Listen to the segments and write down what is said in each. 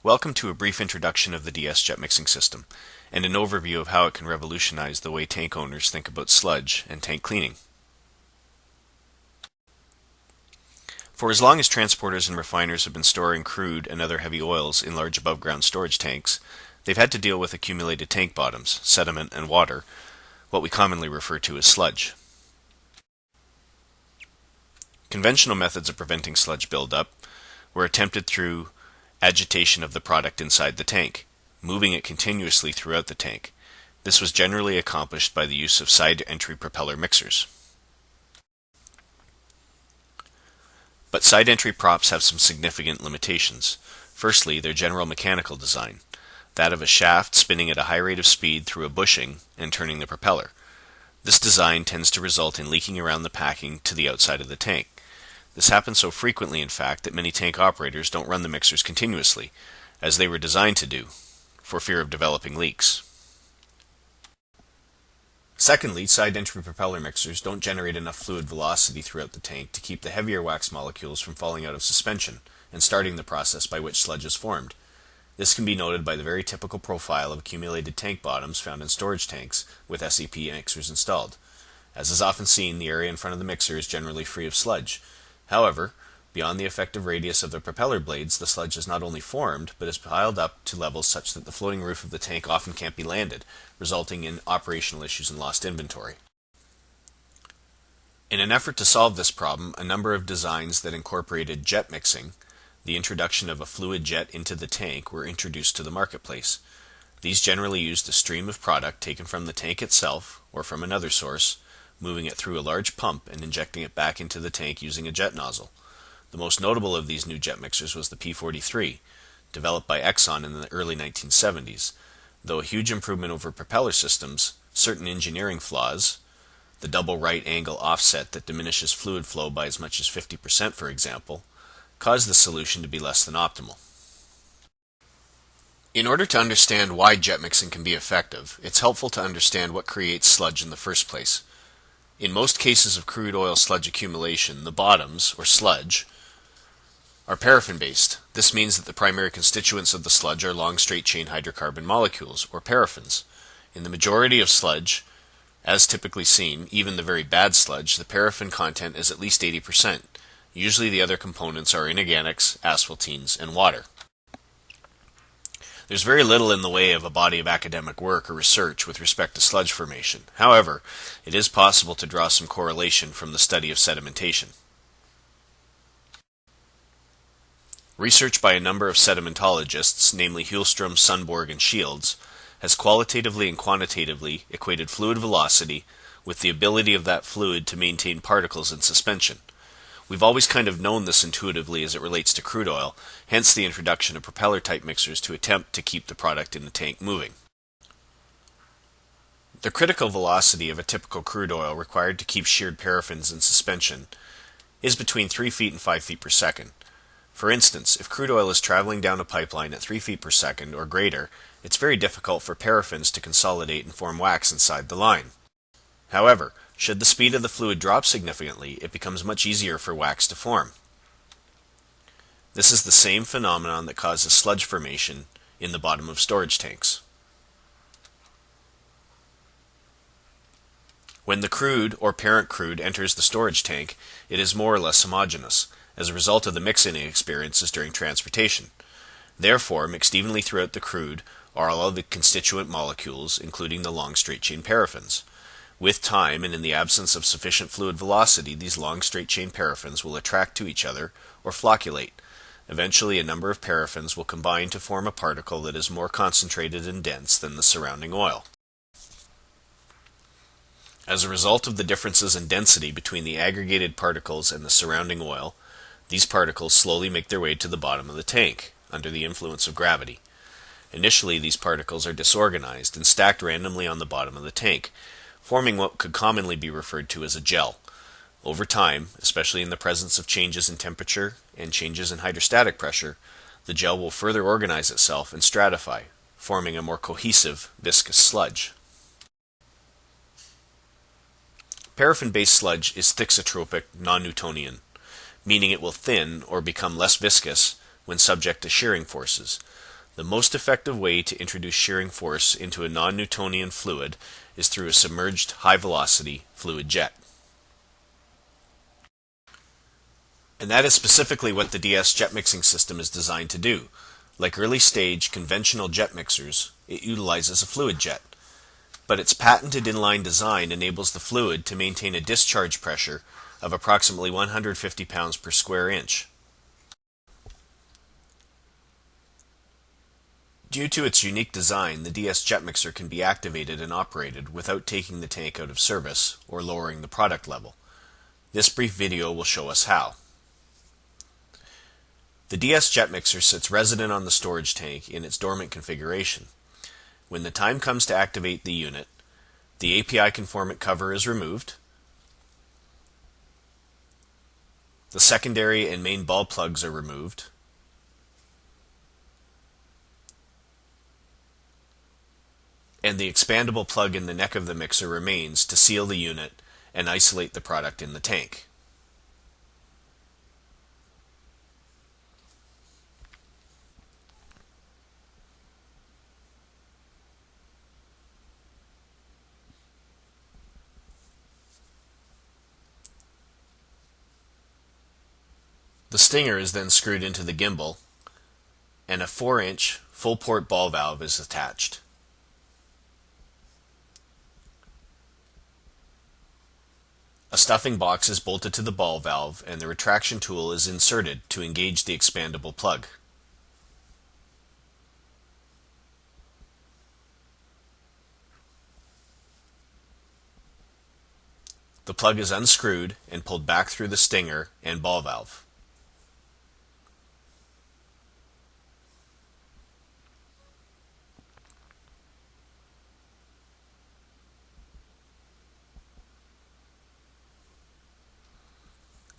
Welcome to a brief introduction of the DS jet mixing system, and an overview of how it can revolutionize the way tank owners think about sludge and tank cleaning. For as long as transporters and refiners have been storing crude and other heavy oils in large above-ground storage tanks, they've had to deal with accumulated tank bottoms, sediment, and water, what we commonly refer to as sludge. Conventional methods of preventing sludge buildup were attempted through agitation of the product inside the tank, moving it continuously throughout the tank. This was generally accomplished by the use of side-entry propeller mixers. But side-entry props have some significant limitations. Firstly, their general mechanical design, that of a shaft spinning at a high rate of speed through a bushing and turning the propeller. This design tends to result in leaking around the packing to the outside of the tank. This happens so frequently, in fact, that many tank operators don't run the mixers continuously, as they were designed to do, for fear of developing leaks. Secondly, side-entry propeller mixers don't generate enough fluid velocity throughout the tank to keep the heavier wax molecules from falling out of suspension and starting the process by which sludge is formed. This can be noted by the very typical profile of accumulated tank bottoms found in storage tanks with SEP mixers installed. As is often seen, the area in front of the mixer is generally free of sludge. However, beyond the effective radius of the propeller blades, the sludge is not only formed, but is piled up to levels such that the floating roof of the tank often can't be landed, resulting in operational issues and lost inventory. In an effort to solve this problem, a number of designs that incorporated jet mixing, the introduction of a fluid jet into the tank, were introduced to the marketplace. These generally used a stream of product taken from the tank itself or from another source, moving it through a large pump and injecting it back into the tank using a jet nozzle. The most notable of these new jet mixers was the P43, developed by Exxon in the early 1970s. Though a huge improvement over propeller systems, certain engineering flaws, the double right angle offset that diminishes fluid flow by as much as 50%, for example, caused the solution to be less than optimal. In order to understand why jet mixing can be effective, it's helpful to understand what creates sludge in the first place. In most cases of crude oil sludge accumulation, the bottoms, or sludge, are paraffin-based. This means that the primary constituents of the sludge are long straight-chain hydrocarbon molecules, or paraffins. In the majority of sludge, as typically seen, even the very bad sludge, the paraffin content is at least 80%. Usually the other components are inorganics, asphaltenes, and water. There's very little in the way of a body of academic work or research with respect to sludge formation. However, it is possible to draw some correlation from the study of sedimentation. Research by a number of sedimentologists, namely Hulstrom, Sundborg, and Shields, has qualitatively and quantitatively equated fluid velocity with the ability of that fluid to maintain particles in suspension. We've always kind of known this intuitively as it relates to crude oil, hence the introduction of propeller-type mixers to attempt to keep the product in the tank moving. The critical velocity of a typical crude oil required to keep sheared paraffins in suspension is between 3 feet and 5 feet per second. For instance, if crude oil is traveling down a pipeline at 3 feet per second or greater, it's very difficult for paraffins to consolidate and form wax inside the line. However, should the speed of the fluid drop significantly, it becomes much easier for wax to form. This is the same phenomenon that causes sludge formation in the bottom of storage tanks. When the crude or parent crude enters the storage tank, it is more or less homogeneous, as a result of the mixing experiences during transportation. Therefore, mixed evenly throughout the crude are all of the constituent molecules, including the long straight-chain paraffins. With time, and in the absence of sufficient fluid velocity, these long straight-chain paraffins will attract to each other, or flocculate. Eventually, a number of paraffins will combine to form a particle that is more concentrated and dense than the surrounding oil. As a result of the differences in density between the aggregated particles and the surrounding oil, these particles slowly make their way to the bottom of the tank, under the influence of gravity. Initially, these particles are disorganized and stacked randomly on the bottom of the tank, forming what could commonly be referred to as a gel. Over time, especially in the presence of changes in temperature and changes in hydrostatic pressure, the gel will further organize itself and stratify, forming a more cohesive, viscous sludge. Paraffin-based sludge is thixotropic, non-Newtonian, meaning it will thin or become less viscous when subject to shearing forces. The most effective way to introduce shearing force into a non-Newtonian fluid is through a submerged high-velocity fluid jet. And that is specifically what the DS jet mixing system is designed to do. Like early-stage conventional jet mixers, it utilizes a fluid jet. But its patented inline design enables the fluid to maintain a discharge pressure of approximately 150 pounds per square inch. Due to its unique design, the DS jet mixer can be activated and operated without taking the tank out of service or lowering the product level. This brief video will show us how. The DS jet mixer sits resident on the storage tank in its dormant configuration. When the time comes to activate the unit, the API conformant cover is removed, the secondary and main ball plugs are removed, and the expandable plug in the neck of the mixer remains to seal the unit and isolate the product in the tank. The stinger is then screwed into the gimbal, and a 4-inch full-port ball valve is attached. A stuffing box is bolted to the ball valve, and the retraction tool is inserted to engage the expandable plug. The plug is unscrewed and pulled back through the stinger and ball valve.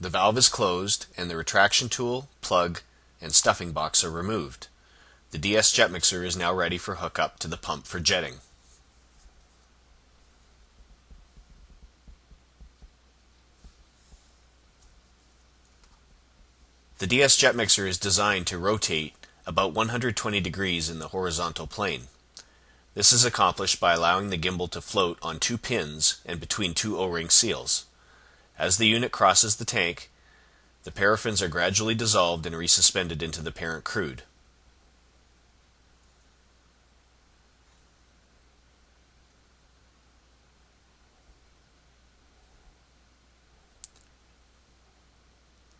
The valve is closed, and the retraction tool, plug, and stuffing box are removed. The DS jet mixer is now ready for hookup to the pump for jetting. The DS jet mixer is designed to rotate about 120 degrees in the horizontal plane. This is accomplished by allowing the gimbal to float on 2 pins and between 2 O-ring seals. As the unit crosses the tank, the paraffins are gradually dissolved and resuspended into the parent crude.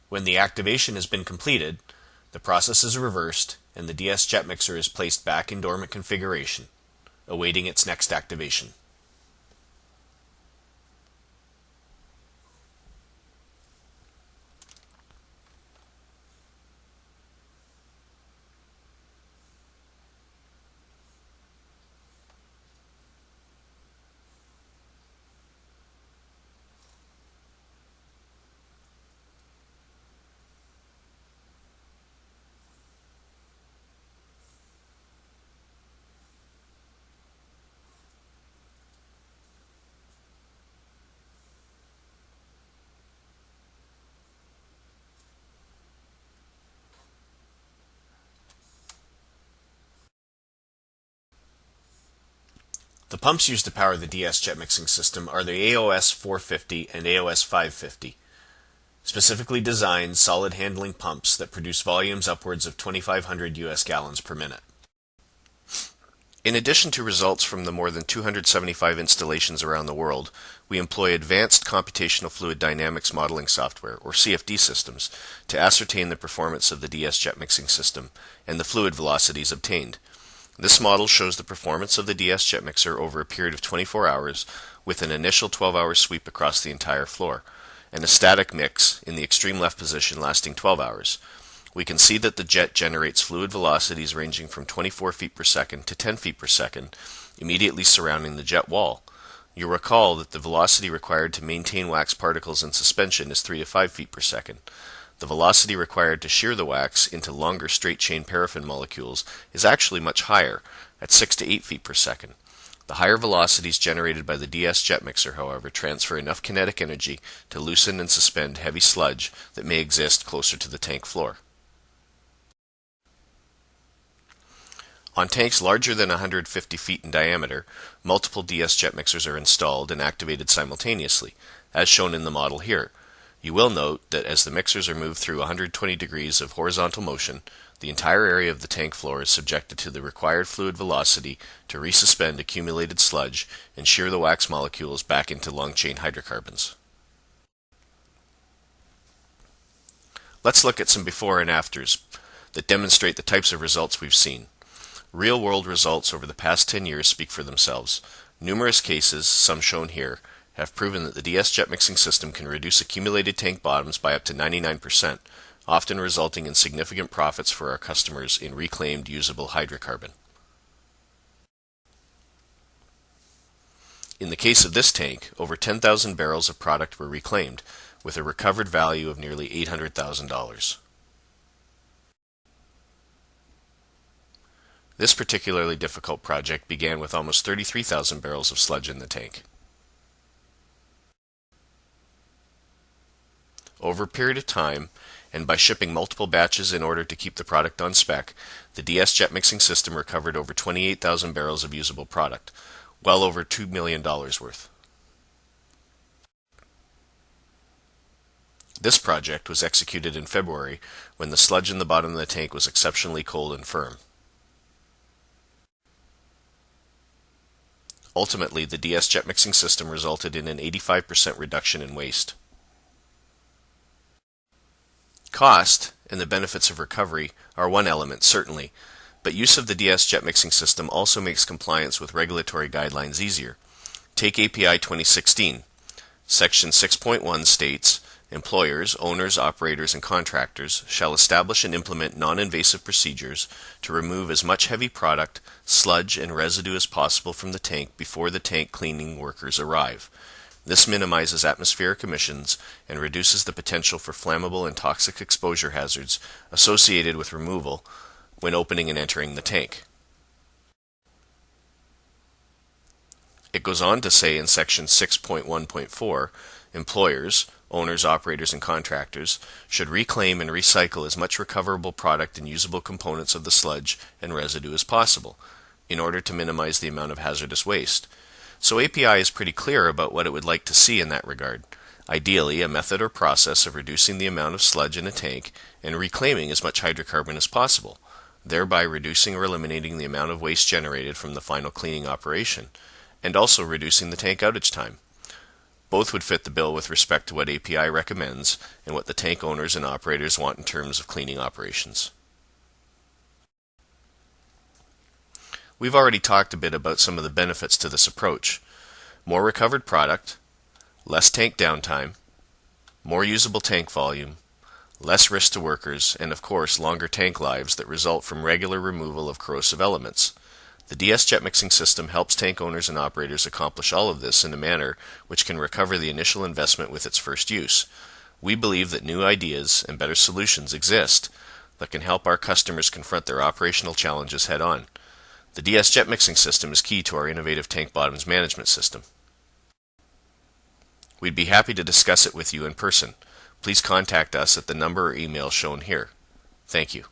When the activation has been completed, the process is reversed and the DS jet mixer is placed back in dormant configuration, awaiting its next activation. The pumps used to power the DS jet mixing system are the AOS 450 and AOS 550, specifically designed solid handling pumps that produce volumes upwards of 2,500 US gallons per minute. In addition to results from the more than 275 installations around the world, we employ advanced computational fluid dynamics modeling software, or CFD systems, to ascertain the performance of the DS jet mixing system and the fluid velocities obtained. This model shows the performance of the DS jet mixer over a period of 24 hours with an initial 12-hour sweep across the entire floor, and a static mix in the extreme left position lasting 12 hours. We can see that the jet generates fluid velocities ranging from 24 feet per second to 10 feet per second, immediately surrounding the jet wall. You'll recall that the velocity required to maintain wax particles in suspension is 3 to 5 feet per second. The velocity required to shear the wax into longer straight-chain paraffin molecules is actually much higher, at 6 to 8 feet per second. The higher velocities generated by the DS jet mixer, however, transfer enough kinetic energy to loosen and suspend heavy sludge that may exist closer to the tank floor. On tanks larger than 150 feet in diameter, multiple DS jet mixers are installed and activated simultaneously, as shown in the model here. You will note that as the mixers are moved through 120 degrees of horizontal motion, the entire area of the tank floor is subjected to the required fluid velocity to resuspend accumulated sludge and shear the wax molecules back into long-chain hydrocarbons. Let's look at some before and afters that demonstrate the types of results we've seen. Real-world results over the past 10 years speak for themselves. Numerous cases, some shown here, have proven that the DS jet mixing system can reduce accumulated tank bottoms by up to 99%, often resulting in significant profits for our customers in reclaimed usable hydrocarbon. In the case of this tank, over 10,000 barrels of product were reclaimed, with a recovered value of nearly $800,000. This particularly difficult project began with almost 33,000 barrels of sludge in the tank. Over a period of time, and by shipping multiple batches in order to keep the product on spec, the DS jet mixing system recovered over 28,000 barrels of usable product, well over $2 million worth. This project was executed in February when the sludge in the bottom of the tank was exceptionally cold and firm. Ultimately, the DS jet mixing system resulted in an 85% reduction in waste. Cost and the benefits of recovery are one element, certainly, but use of the DS jet mixing system also makes compliance with regulatory guidelines easier. Take API 2016. Section 6.1 states, employers, owners, operators, and contractors shall establish and implement non-invasive procedures to remove as much heavy product, sludge, and residue as possible from the tank before the tank cleaning workers arrive. This minimizes atmospheric emissions and reduces the potential for flammable and toxic exposure hazards associated with removal when opening and entering the tank. It goes on to say in section 6.1.4, employers, owners, operators, and contractors should reclaim and recycle as much recoverable product and usable components of the sludge and residue as possible in order to minimize the amount of hazardous waste. So API is pretty clear about what it would like to see in that regard. Ideally, a method or process of reducing the amount of sludge in a tank and reclaiming as much hydrocarbon as possible, thereby reducing or eliminating the amount of waste generated from the final cleaning operation, and also reducing the tank outage time. Both would fit the bill with respect to what API recommends and what the tank owners and operators want in terms of cleaning operations. We've already talked a bit about some of the benefits to this approach. More recovered product, less tank downtime, more usable tank volume, less risk to workers, and of course longer tank lives that result from regular removal of corrosive elements. The DS jet mixing system helps tank owners and operators accomplish all of this in a manner which can recover the initial investment with its first use. We believe that new ideas and better solutions exist that can help our customers confront their operational challenges head-on. The DS jet mixing system is key to our innovative tank bottoms management system. We'd be happy to discuss it with you in person. Please contact us at the number or email shown here. Thank you.